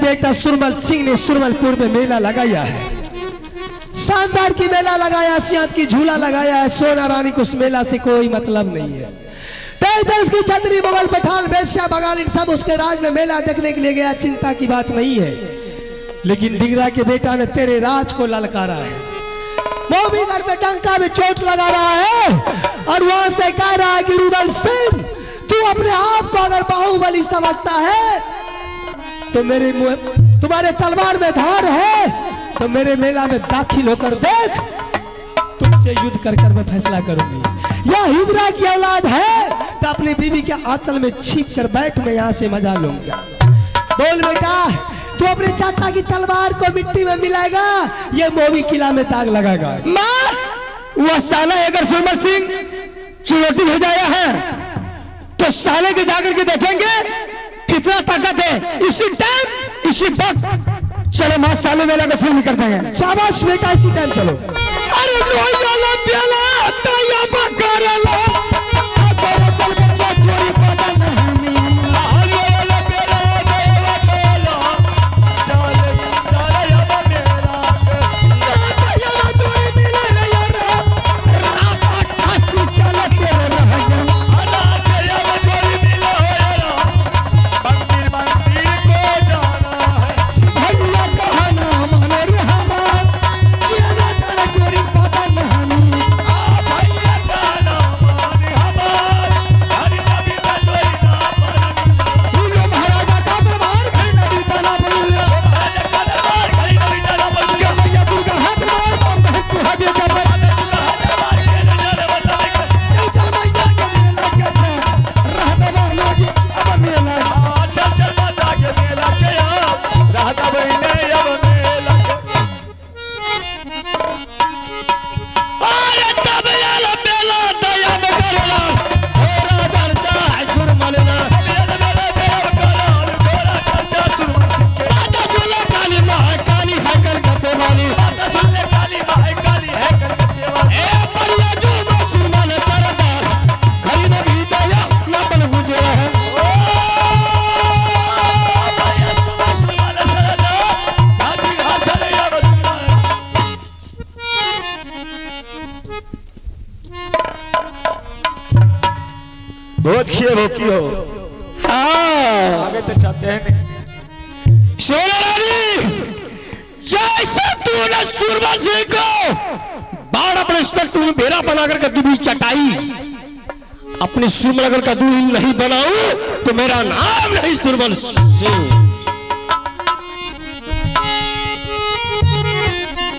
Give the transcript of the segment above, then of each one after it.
बेटा सुरमल सिंह ने सुरमलपुर में मेला लगाया है, शानदार की मेला लगाया, सियात की झूला लगाया है। सोना रानी को उस मेला से कोई मतलब नहीं है। तेज की छतरी मुगल पठान वेश्या बंगाली सब उसके राज में मेला देखने के लिए गया, चिंता की बात नहीं है। लेकिन डिगरा के बेटा ने तेरे राज को ललकारा है, मोबी घर पे टंका में चोट लगा रहा है और वहां से कह रहा है कि रुदल सिंह तू अपने आप को अगर बाहुबली समझता है तो मेरे तुम्हारे तलवार में धार है तो मेरे मेला में दाखिल होकर देख, तुमसे युद्ध कर कर मैं फैसला करूंगी। यह हिजरा की औलाद है तो अपनी बीवी के आंचल में छिप कर बैठ, मैं यहाँ से मजा लूंगा। बोल बेटा, तू अपने चाचा की तलवार को मिट्टी में मिलाएगा, ये मोबी किला में दाग लगाएगा। माँ, वह साला अगर सुरमल सिंह चुनौती भेज आया है तो साले के जाकर के देखेंगे कितना ताकत है। इसी टाइम इसी वक्त चलो मां साले मेला का फिल्म करते हैं। शाबाश बेटा, इसी टाइम चलो। अरे लोया प्याला तया बकरला बहुत खिए भोकी हो। हाँ, आगे तो चाहते हैं। सोना रानी, जैसे तूने सुरमल सिंह को 12 वर्ष तक तू बेरा बनाकर के दूध चटाई, अपनी सुरमल अगर का दूध नहीं बनाऊं तो मेरा नाम नहीं सुरमल सिंह।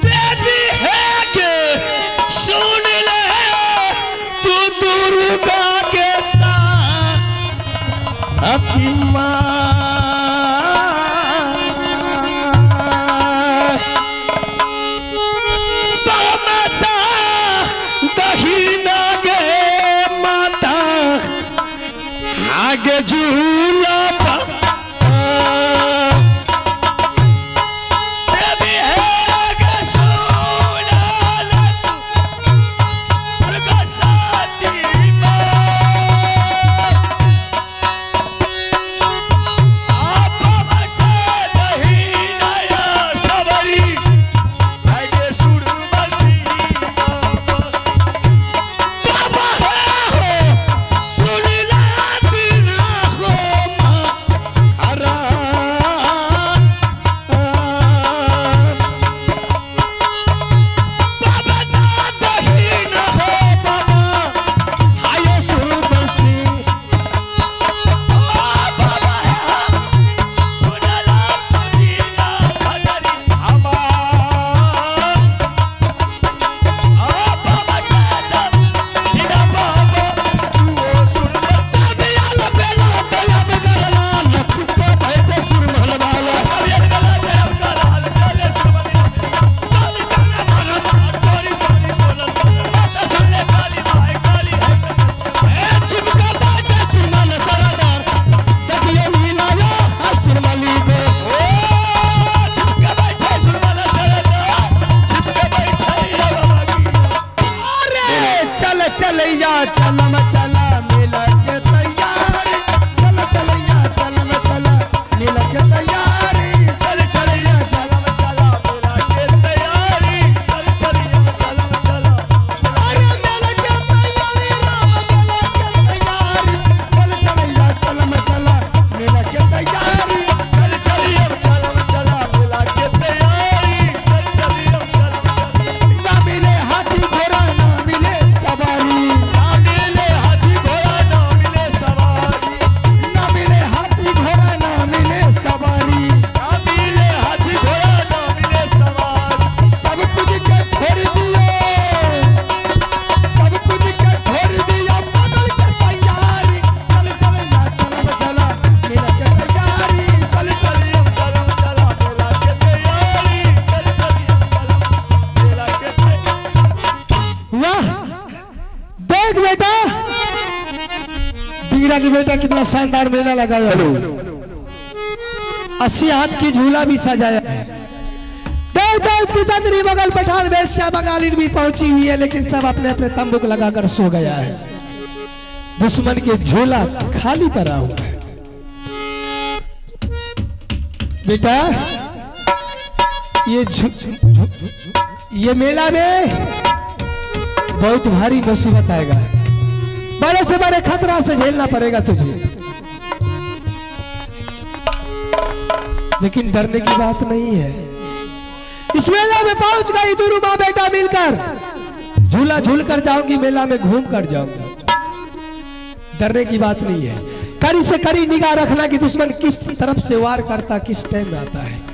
देवी है कि सुन ले तू दुर्गा के अपनी माँ बाबा दहीना गे माता आगे झूला चलैया चलम चला मिल के तैयारी, चल चलैया चलम चला मिल के तैयारी। देख बेटा, बीड़ा की बेटा कितना शानदार मेला लगाया है। 80 हाथ की झूला भी सजाया है। देख उसकी चंदरी बगल पठान वेश्या बंगाली भी पहुंची हुई है, लेकिन सब अपने अपने तंबूक लगाकर सो गया है। दुश्मन के झूला खाली पड़ा हुआ है। बेटा ये मेला में बहुत भारी मुसीबत आएगा, बड़े से बड़े खतरा से झेलना पड़ेगा तुझे, लेकिन डरने की बात नहीं है। इस मेला में पहुंच गई दोनों माँ बेटा मिलकर, झूला झूल कर जाऊंगी, मेला में घूम कर जाऊंगी, डरने की बात नहीं है। कड़ी से कड़ी निगाह रखना कि दुश्मन किस तरफ से वार करता, किस टाइम में आता है।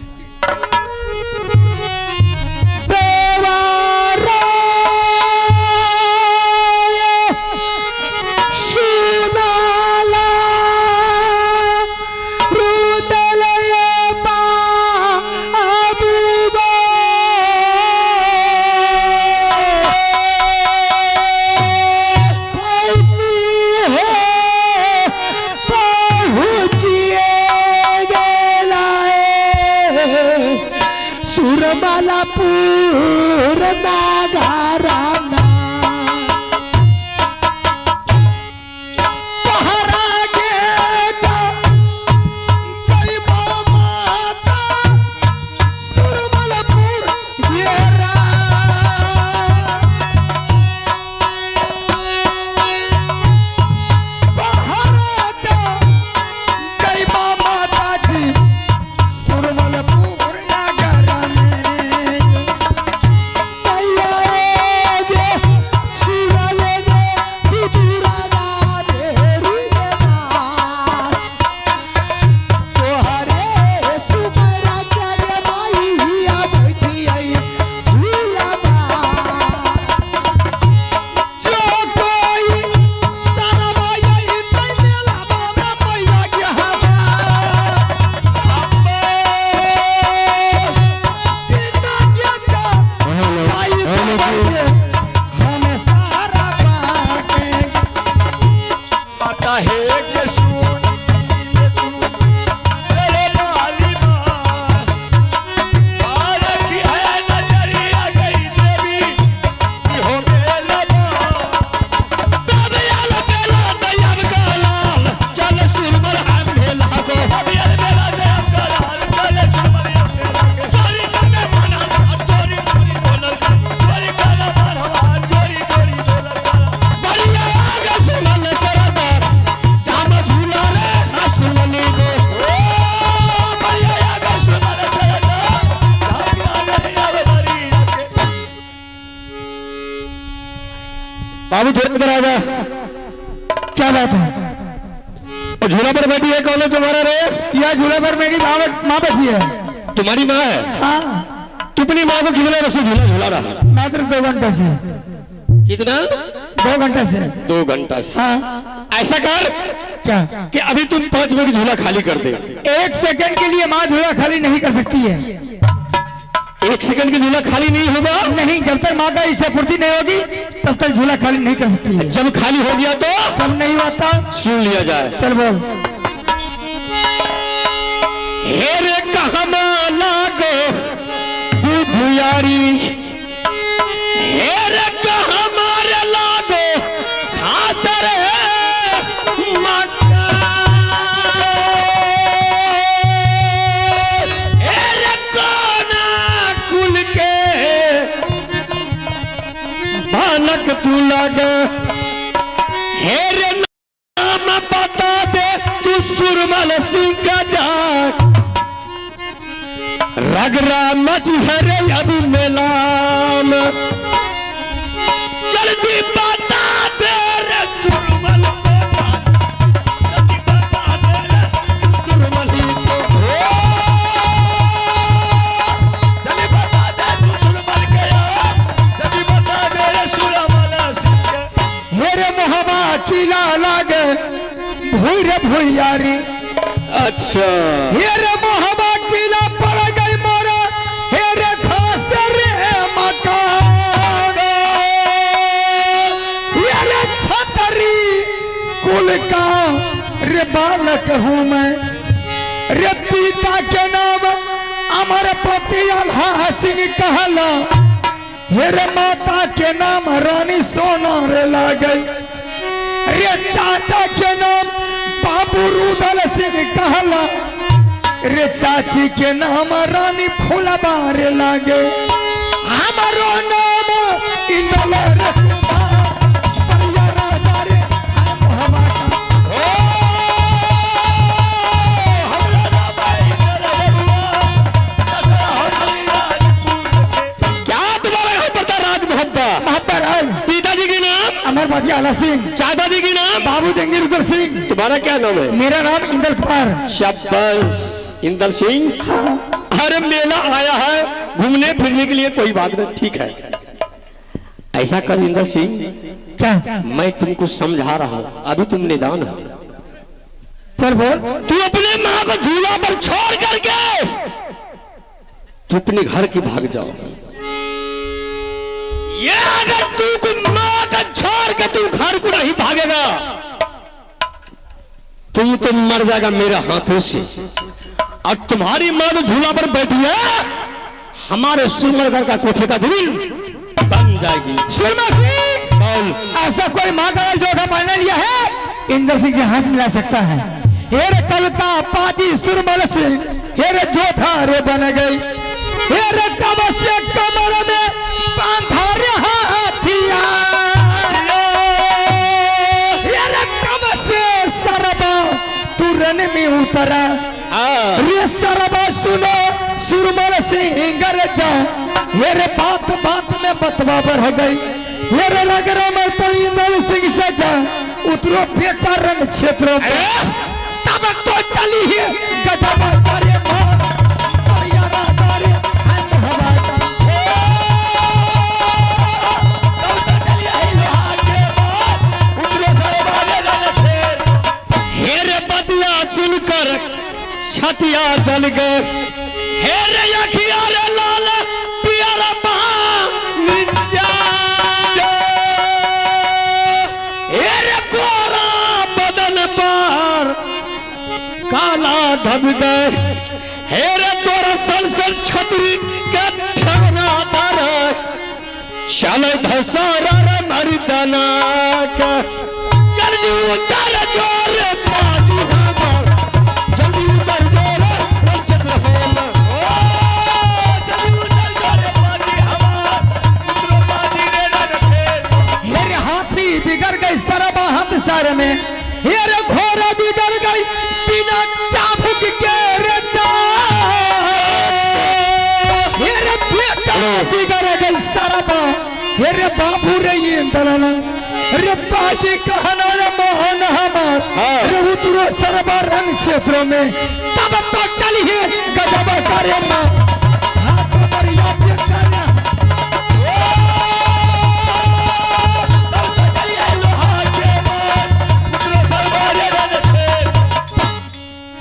बाबू थोड़ा इधर आ जा। क्या बात है? और झूला पर बैठी है कौन है तुम्हारा रे? यह झूला पर मेरी माँ बैठी है। तुम्हारी माँ है? हाँ। तू अपनी माँ को कितने रसे झूला झूला रहा? मात्र 2 घंटे से। कितना? 2 घंटे से। 2 घंटा से। हाँ। ऐसा कर क्या कि अभी तुम 5 मिनट झूला खाली कर दे। 1 सेकंड के लिए माँ झूला खाली नहीं कर सकती है। 1 सेकंड की झूला खाली नहीं होगा? नहीं, जब तक माँ का इच्छा पूर्ति नहीं होगी तब तक झूला खाली नहीं कर सकती है। जब खाली हो गया तो? जब नहीं होता सुन लिया जाए। चल बोल। हेरे कहमा लागो दुधियारी, हेरे कहमारे लागो खातर मक्का, हेरे कोना कुल के बालक तू लगे, हेरे नाम बता दे तू सुरमल सिंह का जाट, रगरा मच हरे अभी मेलाम, जल्दी बता दे रे सुरमल को, जल्दी बता दे रे सुरमल को, जल्दी बता दे तू सुरमल के, जल्दी बता दे रे सुरमल सिंह के। हेरे मोहबा किला लागे भूरे भूयारी। अच्छा। हेरे मोहबा किला पड़ गई मोरा, हेरे खास रे मकान, हेरे छतरी कुल का रे बालक हूँ मैं, रे पिता के नाम अमरपति अल्हा सिंह कहला, हे रे माता के नाम रानी सोना रे लागई, रे चाचा के नाम बाबू रुदल सिंह कहला, रे चाची के नाम रानी फूलबा रे लागे, हमारो नाम इंदल रे कुमार, परिया राजा रे हम हवा का। क्या तुम्हारा घर पड़ता राज मोहब्बत? महापर है पिताजी के नाम अमरपति आला सिंह, चाचा जी के नाम बाबू जंगीर उदल सिंह, तुम्हारा क्या नाम है? मेरा नाम इंदल कुमार। शाबाश इंदर सिंह। अरे मेला आया है घूमने फिरने के लिए, कोई बात नहीं, ठीक है। ऐसा कर इंदर सिंह, क्या मैं तुमको समझा रहा हूँ, अभी तुम निदान हो। चल बोल। तू अपने माँ को झूला पर छोड़ करके तू अपने घर की भाग जाओ। ये अगर तू को माँ का छोड़ के तू घर को नहीं भागेगा, तुम तो मर जाएगा मेरे हाथों से। और तुम्हारी माँ तो झूला पर बैठी है, हमारे सुरमरगढ़ का कोठे का जमीन बन जाएगी। सुरमा सिंह, बोल। ऐसा कोई माँ का जोखा पाने लिया है? इंदर सिंह जी हाथ मिला सकता है। हेरे कविता पाजी सुरमल सिंह, हेरे जोधा रे बन गई, हेरे कमर से कमर में बांधा रे हथियार, हेरे कमर से सरबा तुरन में उतरा, रे सरबा सुनो सुरमल सिंह गरजा, हेरे बात बात में बतवा बढ़ गई, हेरे नगरा में तो इंदर सिंह सजा उतरो बेटा रण क्षेत्रों में, तब तो चली है गजब करे मार, परिया राजा रे हम हवा का। तब तो चली आई लोहा के मार, उतरो सरबाने रण क्षेत्र। हेरे बतिया सुनकर छतिया जल गए, हेरे अखिया रे लाल पियारा मिर्जा, हेरे गोरा बदन पर काला धब गए, हेरे तोरा संसर छतरी के ठगना दर, चले धसारा रे मर्दना का, जल्दी उतर जोर पाजी हमार, जल्दी उतर जोर पंचत होना, चली उतर जोरे पानी हमार, उतरो पानी रे रण क्षेत्र। हेरे हाथी बिगड़ गई सरबा हम सर में, हेरे घोड़ा बिगड़ गई बिना चाबुक के रे जा, हेरे बेटा बिगड़ गई सरबा, हेरे बाबू रे इंदलना, रे पासी कहना रे मोहन हमार, रे उतरो सरबा रण क्षेत्रों में, तब तो चली है गजब करे माँ, हाथ बढ़िया बेटा रे। तब तो चली आई लोहा के मार, उतरो सरबाने रण क्षेत्र।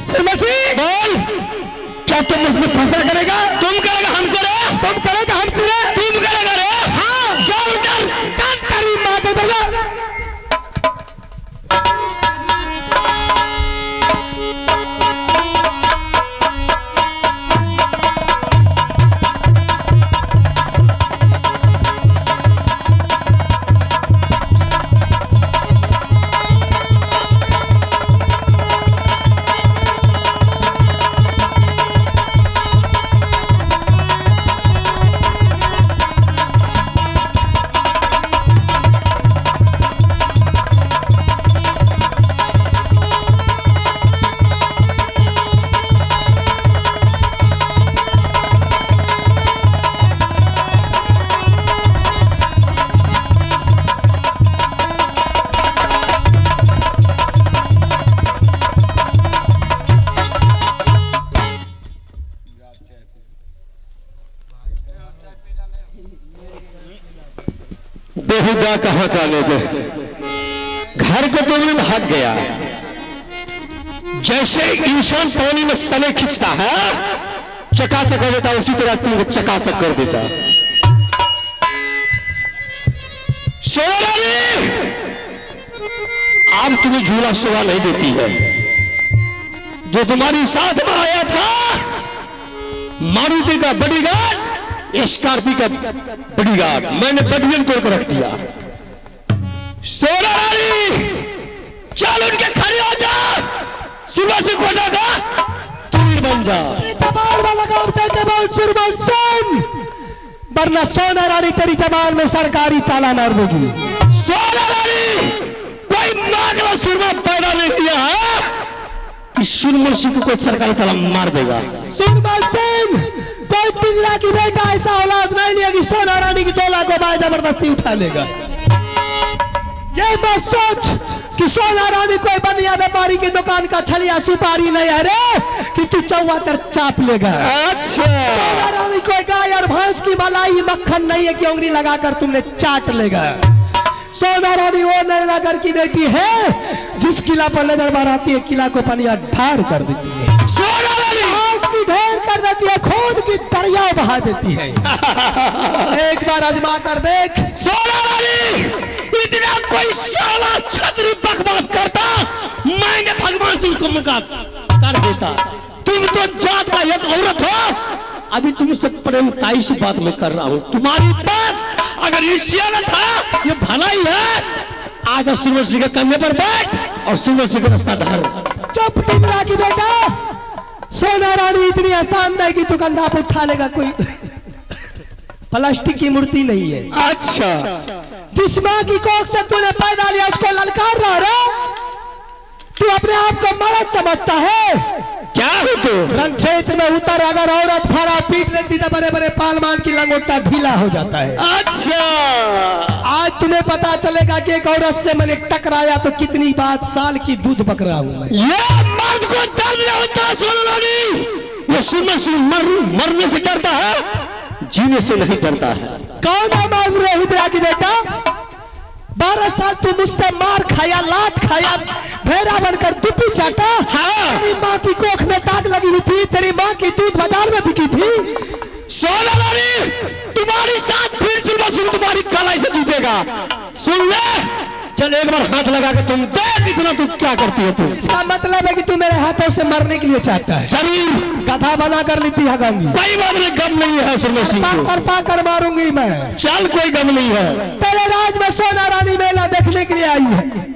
श्रीमती बोल। क्या तुम मुझसे फैसला करेगा? तुम करेगा हमसे रे, तुम करेगा हमसे रे? तुम करेगा रे, हाँ चल उतर। चल तेरी माँ को दर्जा। बेहुदा कहाँ का ले दे, घर को तुमने भाग गया। जैसे इंसान पानी में सने खींचता है, चकाचक कर देता, उसी तरह तुमको चकाचक कर देता। सोरानी अब तुम्हें झूला शोभा नहीं देती है। जो तुम्हारी साथ में आया था मारुति का बॉडीगार्ड, स्कॉर्पियो का बॉडीगार्ड, मैंने बडियन तोड़ कर रख दिया। सोना रानी चल उनके खड़े हो जा, सुबह से कोटा का तुम बन जा। जबान में लगाओ जबान सुरमन सुन, वरना सोना रानी तेरी जबान में सरकारी ताला मार देगी। सोना रानी कोई मांगला सुरमा पैदा नहीं किया है कि सुरमन सिंह को कोई सरकारी ताला मार देगा। सुरमन सिंह कोई पिंगला की बेटा ऐसा औलाद नहीं है कि सोना रानी की तोला को बाय जबरदस्ती उठा लेगा। ये मत सोच कि सोना रानी कोई बनिया व्यापारी की दुकान का छलिया सुपारी नहीं है रे कि तू चौवातर चाप लेगा। अच्छा सोना रानी कोई गाय और भैंस की मलाई मक्खन नहीं है कि उंगली लगाकर तुमने चाट लेगा। सोना रानी वो नगर की बेटी है जिस किला पर नजर मारती है किला को पनिया ढार कर देती है। सोना रानी घास की ढेर कर देती है, खून की दरिया बहा देती है। एक बार आजमा कर देख। सोना रानी इतना कोई साला छतरी बकवास करता मैंने भगवान से उसको मुकात कर देता। तुम तो जात का एक औरत हो, अभी तुमसे प्रेमताई से बात मैं कर रहा हूँ। तुम्हारी पास अगर ईर्ष्या था ये भलाई है, आज सुरमन सिंह के कंधे पर बैठ और सुरमन सिंह का रास्ता धर। चुप टिमरा की बेटा, सोना रानी इतनी आसान नहीं कि तू कंधा पर उठा लेगा। कोई प्लास्टिक की मूर्ति नहीं है। अच्छा जिस माँ की कोख से तूने पैदा लिया उसको ललकार रहा रे, तू अपने आप को मर्द समझता है क्या हो तो? रण क्षेत्र में उतर अगर औरत फरा पीट लेती तो बड़े बड़े पालमान की लंगोटा ढीला हो जाता है। अच्छा आज तुम्हें पता चलेगा कि एक औरत से मैंने टकराया तो कितनी बात साल की दूध बक रहा हूं मैं। ये मर्द को दर्द नहीं होता सोना रानी, ये सुरमन सिंह मरने से डरता है, जीने से नहीं डरता है। कौन है मांग रोहित की बेटा? 12 साल तू मुझसे मार खाया, लात खाया, भेड़ा बनकर दुपी चाटा। हाँ। तेरी माँ की कोख में दाग लगी हुई थी, तेरी माँ की दूध बाजार में बिकी थी। सोना रानी तुम्हारी साथ फिर सुरमन सिंह तुम्हारी कलाई से जीतेगा। सुन ले, चल एक बार हाथ लगा के तुम देख इतना तू क्या करती है। तू इसका मतलब है कि तू मेरे हाथों से मरने के लिए चाहता है। जरूर गधा बना कर लीती है गंगी। कोई बात नहीं, गम नहीं है सुरमन सिंह को। पा कर मारूंगी मैं। चल कोई गम नहीं है। तेरे राज में सोना रानी मेला देखने के लिए आई है।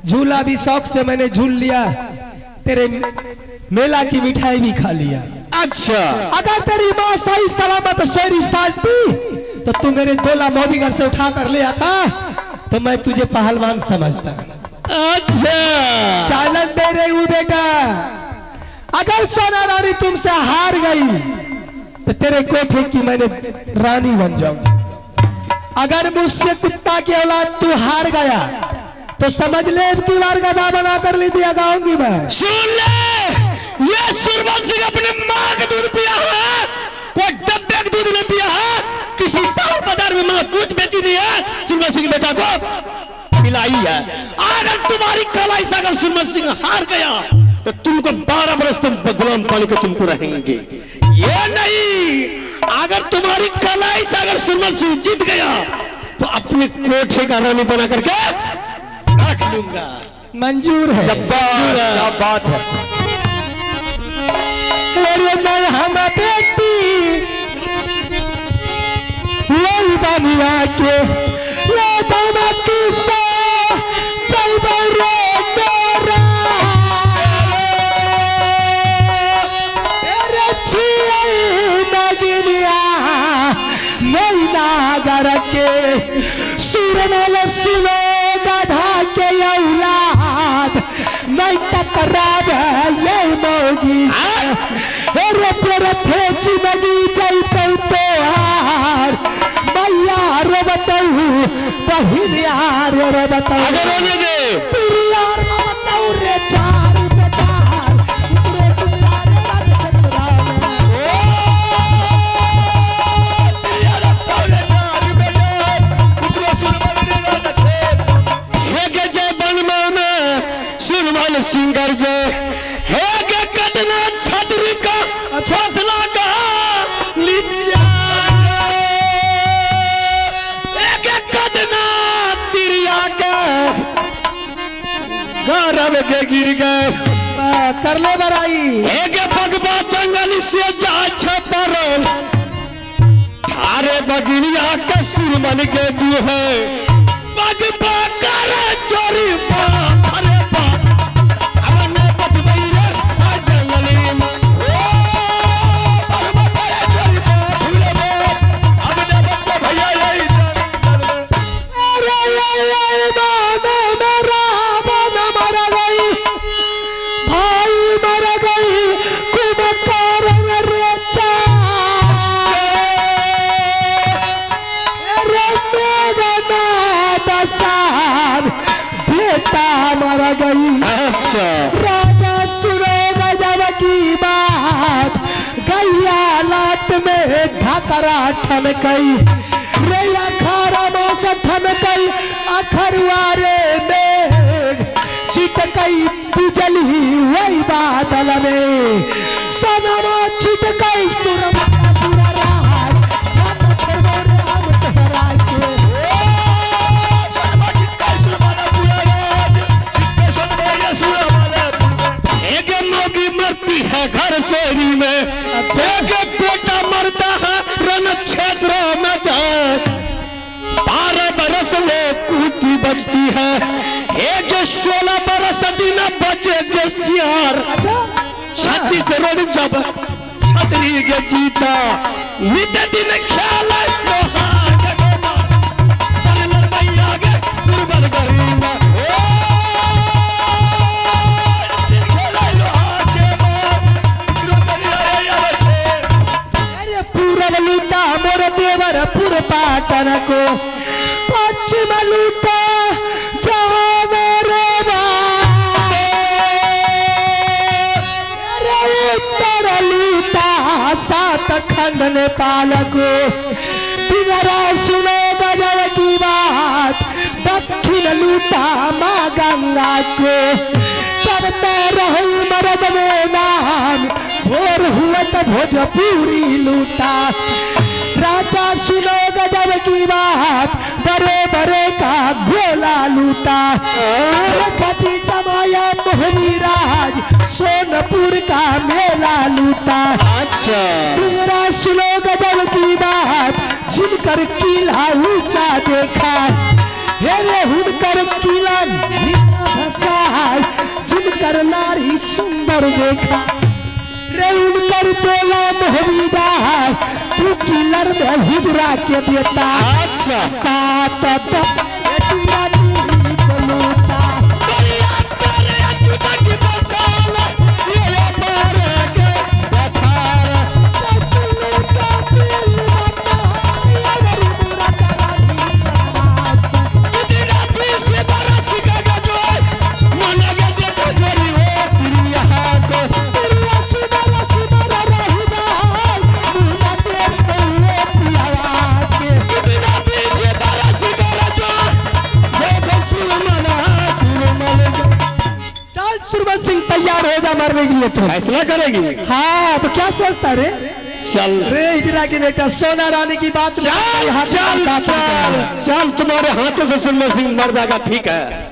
झूला भी शौक से मैंने झूल लिया, तेरे मेला की मिठाई भी खा लिया। अच्छा अगर तेरी माँ सही सलामत सोरी साजती तो तू मेरे तोला मोबीगर से उठा कर ले आता तो मैं तुझे पहलवान समझता। अच्छा चैलेंज दे रही हूँ बेटा, अगर सोना रानी तुमसे हार गई तो तेरे कोठे की मैंने रानी बन जाऊंगी। अगर मुझसे कुत्ता की औलाद तू हार गया तो समझ ले की बार गधा बना कर ली दिया गाऊंगी मैं। सुन ले, ये सुरमन सिंह अपने माँ का दूध पिया है, कोई डब्बे का दूध नहीं पिया है, किसी शहर बाजार में माँ दूध बेची नहीं है। सुरमन सिंह बेटा को पिलाई है। अगर तुम्हारी कलाई से अगर सुरमन सिंह हार गया तो तुमको 12 बरस तुम गुलाम पानी के तुमको रहेंगे। ये नहीं, अगर तुम्हारी कलाई से अगर सुरमन सिंह जीत गया तो अपने कोठे का रानी बना करके रख लूंगा। मंजूर है। क्या बात है। अरे हम बेटी वही बनिया के ले दाना किस्सा चल बरो मेरा अरे छिए नगरिया नहीं नागर के सुरमल सुनो गधा के औलाद नहीं टकराव ये मोगी अरे तेरे थे जिंदगी चल पे हार मैया रो बताऊ बहिन यार रो बताऊ अगर होने दे तेरी यार रो बताऊ रे चार बेकार उतरे तुम्हारा रे चंद्रा यार पाले चार बेटा उतरे सुरमन रे नथे हे के जय बनमान सुरमन सिंगर जय हे के कदना छतरी का छतला का लिया हे के कदना तिरिया का रव के गिर गए कर ले बराई। एक भगवा जंगल से जा छपरल थारे बगिनिया के सुरमन के दू है भगवा कर चोरी अरे बाप अब न बचबई रे आ जंगली में ओ भगवा करे चोरी भूले बो अब न बच्चे भैया यही जंगल में अरे मेरा बना मर गई, भाई मर गई, कुमकार रे चा। अरे मेरा दसान बेटा मर गई। अच्छा राजा सुनेगा जब की बात, गैया लाट में ढाकरा ठन गई रे, अखाड़ा में से ठन गई अखरवारे में छिटकई बिजली वही बादल में, सनमा छिटकई सुरमा पूरा राज, जब छोड़ो राम तोहरा के। सनमा चित्का सुरमाना पूरा राज चित्ते सनमा ये सुरमाना पूरा एक मोगी मरती है घर शोरी में एक बेटा मरता है रण क्षेत्र में जाए 12 बरस वो कुटी बचती है एक 16 बरस दिन बचे सियार 36 रोड जब छतरी के जीता नित दिन ख्याल लूटा मोर देवर पुर पाटन को, पश्चिम लूटा जहाँ मेरे उत्तर लूटा 7 खंड नेपाल को। बिगड़ा सुनो गजल की बात, दक्षिण लूटा माँ गंगा को। करते रहो मरद में नाम, भोर हुआ तो भोजपुरी लूटा। राजा सुनो गजब की बात, बड़े बड़े का गोला लूटा। रखती जमाया मोहनी राज, सोनपुर का मेला लूटा। अच्छा डुंगरा सुनो गजब की बात, जिनकर किला ऊंचा देखा, हेरे हुनकर किला नीचा धसाय, जिनकर नारी सुंदर देखा रे उनकर तेला मोहबीदा, तू किलर में हिजरा के बेटा। अच्छा 7 बेटिया दी को लूटा। सुरमन सिंह तैयार हो जा मरने के लिए तो फैसला करेगी हाँ, तो क्या सोचता रे चल रे हिजरा की बेटा सोना रानी की बात चल चल चल चल तुम्हारे हाथों से सुरमन सिंह मर जाएगा ठीक है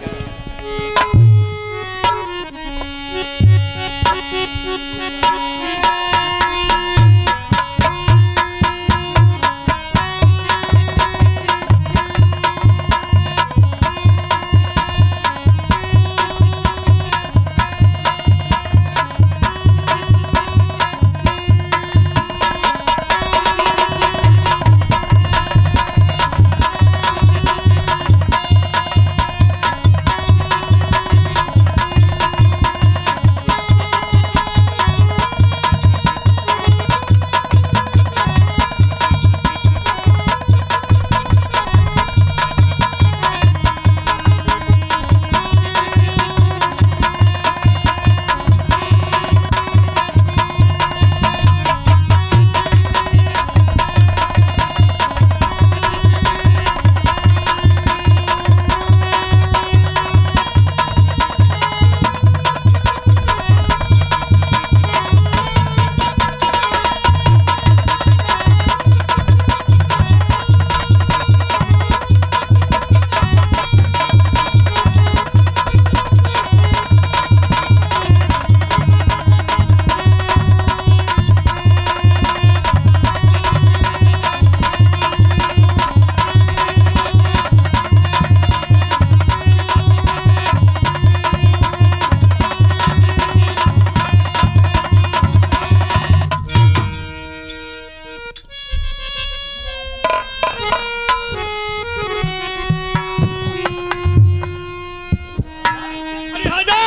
लिहाजा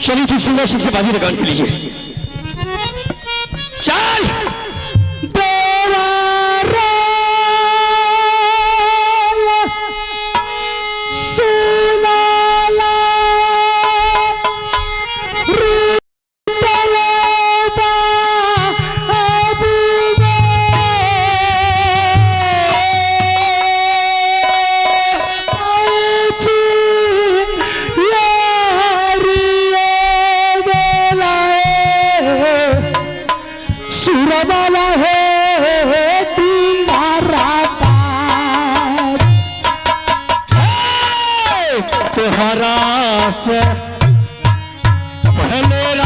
चलिए तू सुंदर सिंह से बाजी लगाने के लिए चल। तुम्हारा से मेरा